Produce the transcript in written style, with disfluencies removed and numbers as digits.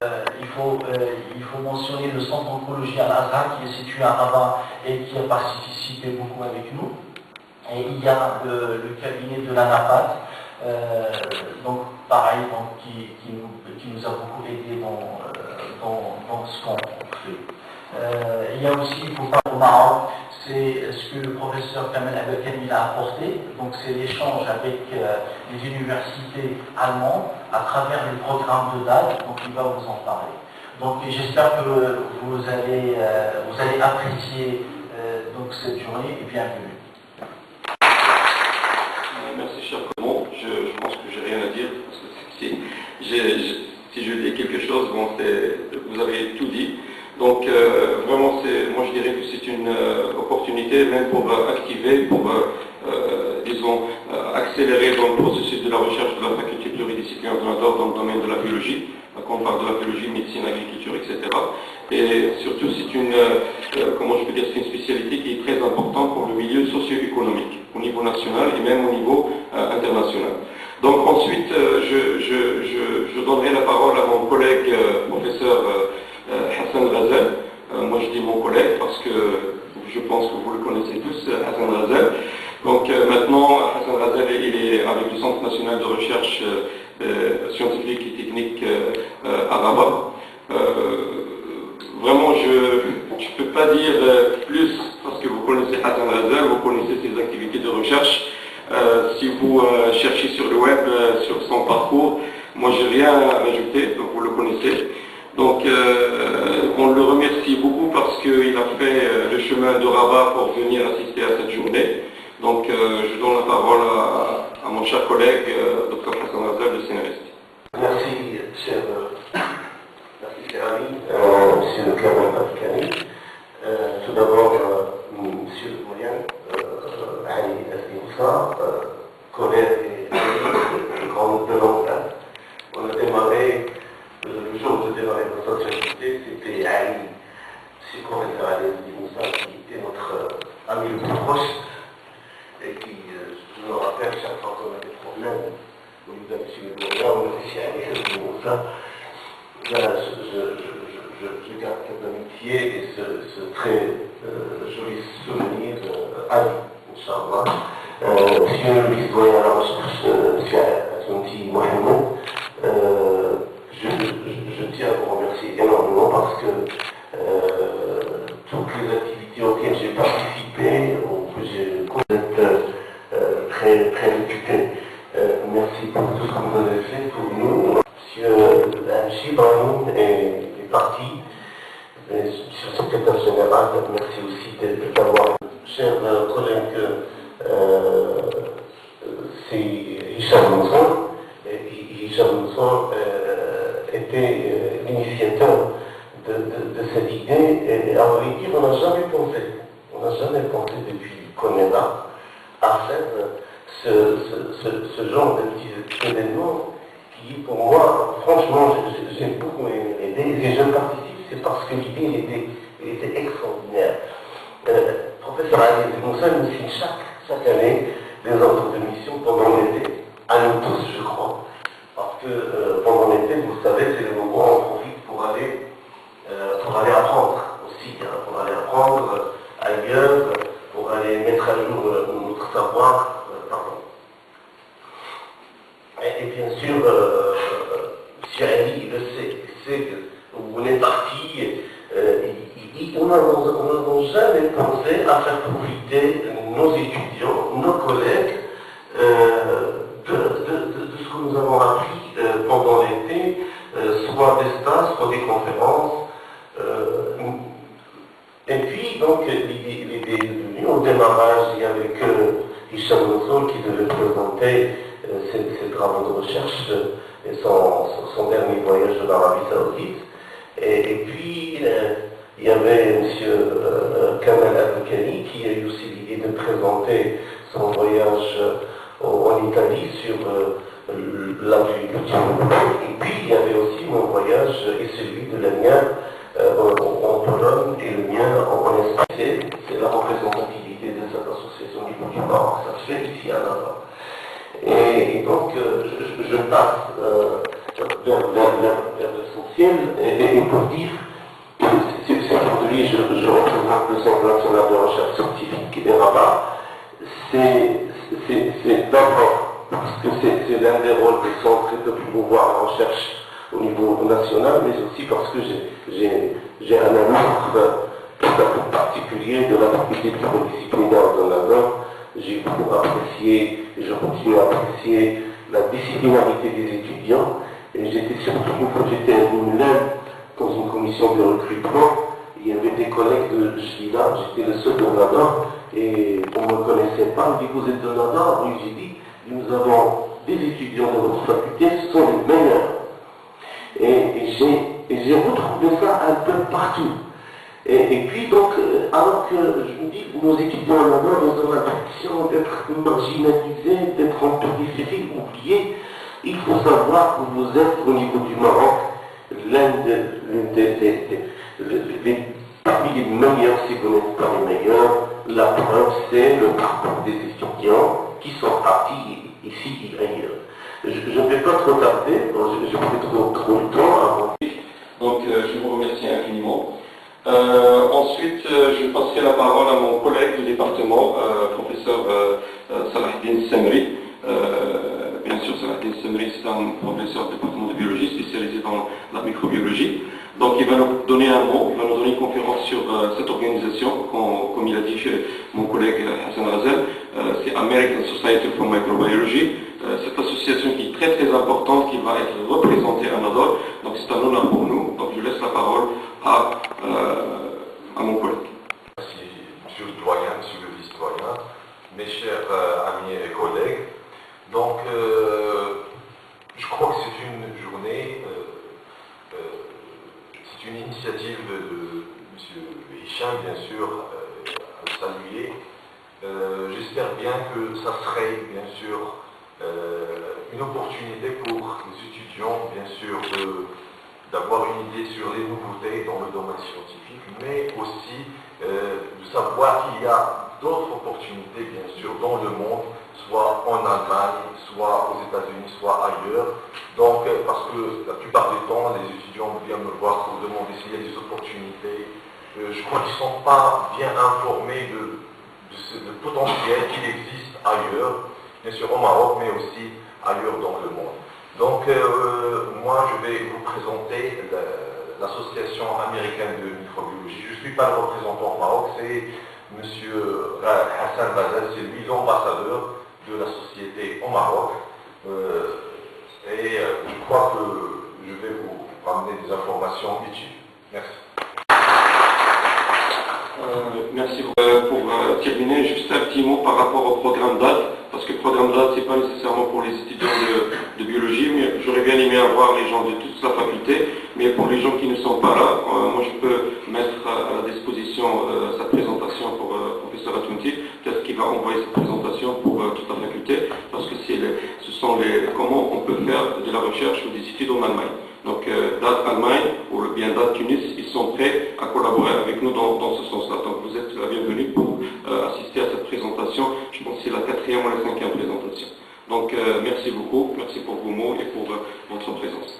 Il faut mentionner le centre d'oncologie Al-Azhar qui est situé à Rabat et qui a participé beaucoup avec nous. Et il y a le cabinet de la NAPAT, donc pareil, donc, qui nous a beaucoup aidé dans ce qu'on fait. Il y a aussi, il faut pas au Maroc, c'est ce que le professeur Kamel Abdelkani a apporté, donc c'est l'échange avec les universités allemandes à travers les programmes de DAD, donc il va vous en parler. Donc j'espère que vous allez apprécier donc cette journée et bienvenue. Merci cher Common, je pense que j'ai rien à dire, parce que si je dis quelque chose, bon, vous avez tout dit. Donc vraiment, moi je dirais que c'est une opportunité même pour activer, pour disons, accélérer dans le processus de la recherche de la faculté pluridisciplinaire de Nador dans le domaine de la biologie, quand on parle de la biologie, médecine, agriculture, etc. Et surtout, c'est une, comment je peux dire, c'est une spécialité qui est très importante pour le milieu socio-économique, au niveau national et même au niveau international. Donc ensuite, je donnerai la parole à mon collègue professeur Hassan Razel. Moi je dis mon collègue parce que je pense que vous le connaissez tous, Hassan Razel. Donc maintenant, Hassan Razel il est avec le Centre national de recherche scientifique et technique à Rabat. Vraiment, je ne peux pas dire plus parce que vous connaissez Hassan Razel, vous connaissez ses activités de recherche. Si vous cherchez sur le web, sur son parcours, moi j'ai rien à rajouter, donc vous le connaissez. Donc on le remercie beaucoup parce qu'il a fait le chemin de Rabat pour venir assister à cette journée. Donc je donne la parole à mon cher collègue, Dr Hassan Razel de CNRST. Merci, cher ami, monsieur le Kamel Abdelkani. Tout d'abord, monsieur le Moyen, Ali Aslimoussa, collègue et grand de longue date. On a démarré, le jour où je démarrais notre société, c'était Ali, monsieur le professeur Ali Aslimoussa, qui était notre ami le plus proche, et qui, je me rappelle, chaque fois qu'on a des problèmes, au niveau de monsieur le Moyen, on a aussi Ali Aslimoussa. Je garde cette amitié et ce très joli souvenir à vie, Inch'Allah. Monsieur le vice-doyen à la recherche, monsieur Assunti Mohamed, je tiens à vous remercier énormément parce que toutes les activités auxquelles j'ai participé, que j'ai très réputé. Merci pour tout ce que vous avez fait pour nous. Monsieur Chibanou est parti, monsieur le secrétaire général, merci aussi d'avoir. Cher collègue, c'est Hicham Mousson. Hicham Mousson était l'initiateur de cette idée, et à vrai dire, on n'a jamais pensé depuis qu'on est là à faire ce genre de petits événements qui, pour moi, franchement, j'ai beaucoup aimé l'idée. Et si je participe, c'est parce que l'idée était extraordinaire. Professeur Ali Moussa nous signe chaque année des ordres de mission pendant l'été, à nous tous, je crois. Parce que pendant l'été, vous savez, c'est le moment où on profite pour aller apprendre aussi, pour aller apprendre ailleurs, pour aller mettre à jour notre savoir. Et bien sûr, M. Ali, il le sait, il sait que vous êtes parti, on n'a jamais pensé à faire profiter nos étudiants, nos collègues, de ce que nous avons appris pendant l'été, soit des stages, soit des conférences. Et puis, donc, l'idée est venue. Au démarrage, il y avait que Hicham Mousson qui devait présenter ses travaux de recherche et son dernier voyage de l'Arabie Saoudite. Et puis, il y avait M. Kamel Abdelkani qui a eu aussi l'idée de présenter son voyage en Italie sur l'agriculture. Et puis, il y avait aussi mon voyage et celui de la mienne en Pologne et le mien en Espagne. C'est la représentativité de cette association du Nord. Ça se fait ici à Navarre. Et donc, je passe vers l'essentiel. officielle et pour dire que aujourd'hui je représente le Centre national de recherche scientifique et Rabat. C'est d'abord parce que c'est l'un des rôles des centres de promouvoir la recherche au niveau national, mais aussi parce que j'ai un amour tout à fait particulier de la faculté pluridisciplinaire de Nada. J'ai beaucoup apprécié, et je continue à apprécier la disciplinarité des étudiants. Et j'étais surtout, une fois j'étais à Moulin, dans une commission de recrutement, il y avait des collègues de Chila, j'étais le seul de Nada, et on ne me connaissait pas. On dit, vous êtes de Nada? Oui, j'ai dit, nous avons des étudiants de votre faculté, ce sont les meilleurs. Et j'ai retrouvé ça un peu partout. Et puis donc, alors que je me dis, nos étudiants là-bas, nous avons l'impression d'être marginalisés, d'être en périphérie, oubliés, il faut savoir que vous êtes au niveau du Maroc parmi les meilleurs, si vous n'êtes pas les meilleurs. La preuve, c'est le parcours des étudiants qui sont partis ici et ailleurs. Je ne vais pas trop tarder, j'ai pris trop de temps avant. Donc je vous remercie infiniment. Ensuite, je passerai la parole à mon collègue du département, professeur Salahdine Semri. Bien sûr, Salahdine Semri, c'est un professeur du département de biologie spécialisé dans la microbiologie. Donc il va nous donner un mot, il va nous donner une conférence sur cette organisation, comme il a dit chez mon collègue Hassan Razel, c'est American Society for Microbiology. Cette association qui est très très importante, qui va être représentée à Nador. Donc c'est un honneur pour nous. Donc je laisse la parole à mon collègue. Merci, monsieur le doyen, monsieur le vice-doyen, mes chers amis et collègues. Donc, je crois que c'est une journée, c'est une initiative de monsieur Hicham, bien sûr, à le saluer. J'espère bien que ça serait, bien sûr, une opportunité pour les étudiants, bien sûr, d'avoir une idée sur les nouveautés dans le domaine scientifique, mais aussi de savoir qu'il y a d'autres opportunités, bien sûr, dans le monde, soit en Allemagne, soit aux États-Unis, soit ailleurs. Donc, parce que la plupart du temps, les étudiants viennent me voir pour demander s'il y a des opportunités. Je crois qu'ils ne sont pas bien informés de ce potentiel qu'il existe ailleurs, bien sûr au Maroc, mais aussi ailleurs dans le monde. Donc, moi, je vais vous présenter l'association américaine de microbiologie. Je ne suis pas le représentant au Maroc, c'est M. Hassan Razel, c'est lui l'ambassadeur de la société au Maroc. Et je crois que je vais vous ramener des informations utiles. Merci. Merci. Pour terminer, juste un petit mot par rapport au programme DAD, parce que le programme DAD, ce n'est pas nécessairement pour les étudiants de biologie, mais j'aurais bien aimé avoir les gens de toute la faculté, mais pour les gens qui ne sont pas là, moi je peux mettre à la disposition sa présentation pour le professeur Atunti, peut-être qu'il va envoyer sa présentation pour toute la faculté, parce que ce sont comment on peut faire de la recherche ou des études en Allemagne. Donc DAD Allemagne ou bien DAD Tunis, ils sont prêts à collaborer avec nous dans ce sens-là. Donc vous êtes la bienvenue pour assister à cette présentation. Je pense que c'est la 4e ou la 5e présentation. Donc merci beaucoup, merci pour vos mots et pour votre présence.